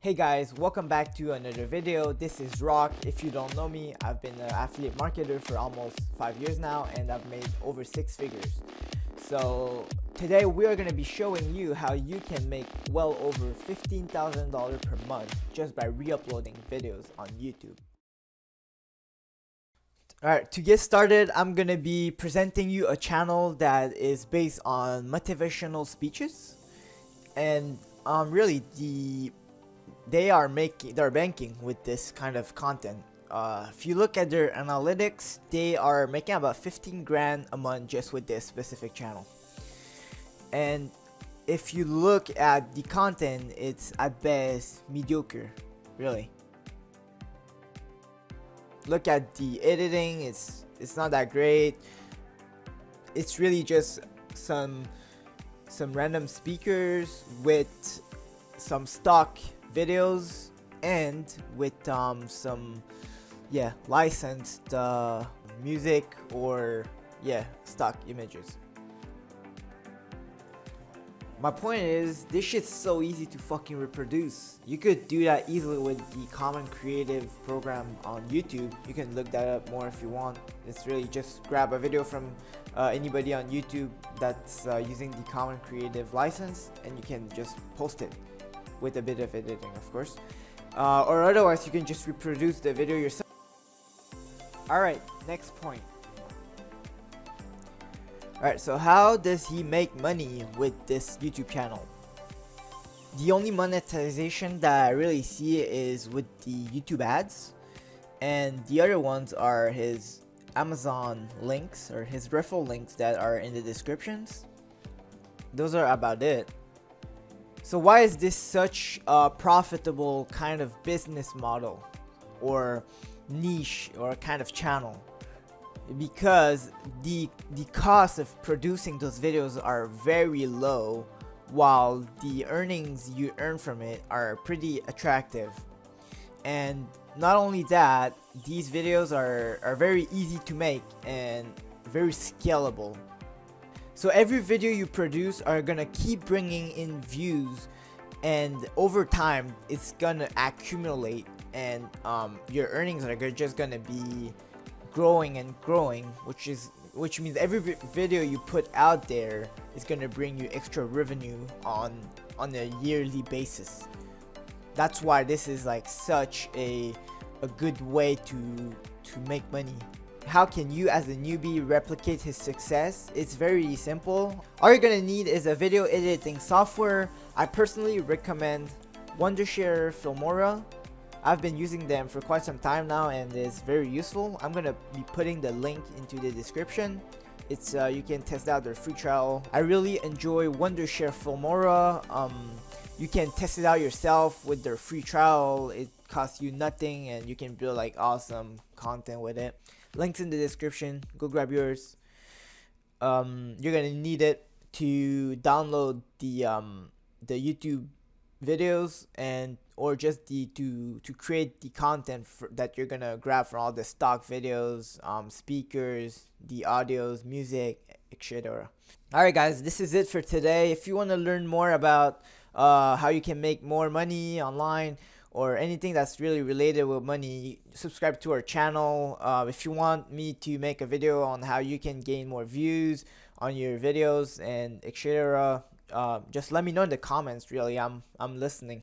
Hey guys, welcome back to another video. This is Rock. If you don't know me, I've been an affiliate marketer for almost 5 years now and I've made over 6 figures. So today we are going to be showing you how you can make well over $15,000 per month just by re-uploading videos on YouTube. Alright, to get started, I'm going to be presenting you a channel that is based on motivational speeches. And really they're banking with this kind of content. If you look at their analytics, they are making about 15 grand a month just with this specific channel. And if you look at the content, it's at best mediocre, really. Look at the editing, it's not that great. It's really just some random speakers with some stock videos and with some licensed music or stock images. My point is, this shit's so easy to fucking reproduce. You could do that easily with the Common Creative program on YouTube. You can look that up more if you want. It's really just grab a video from anybody on YouTube that's using the Common Creative license, and you can just post it with a bit of editing, of course. Or otherwise, you can just reproduce the video yourself. Alright, next point. Alright, so how does he make money with this YouTube channel? The only monetization that I really see is with the YouTube ads, and the other ones are his Amazon links or his referral links that are in the descriptions. Those are about it. So why is this such a profitable kind of business model or niche or kind of channel? Because the cost of producing those videos are very low, while the earnings you earn from it are pretty attractive. And not only that, these videos are very easy to make and very scalable. So every video you produce are gonna keep bringing in views, and over time it's gonna accumulate, and your earnings are just gonna be growing and growing, which means every video you put out there is gonna bring you extra revenue on a yearly basis. That's why this is like such a good way to make money. How can you as a newbie replicate his success? It's very simple. All you're gonna need is a video editing software. I personally recommend Wondershare Filmora. I've been using them for quite some time now and it's very useful. I'm gonna be putting the link into the description. It's you can test out their free trial. I really enjoy Wondershare Filmora. You can test it out yourself with their free trial. It costs you nothing and you can build like awesome content with it. Links in the description. Go grab yours. You're gonna need it to download the YouTube videos or just to create the content that you're gonna grab from all the stock videos, speakers, the audios, music, etc. Alright guys, this is it for today. If you want to learn more about how you can make more money online or anything that's really related with money, subscribe to our channel. If you want me to make a video on how you can gain more views on your videos and etc., just let me know in the comments. Really, I'm listening.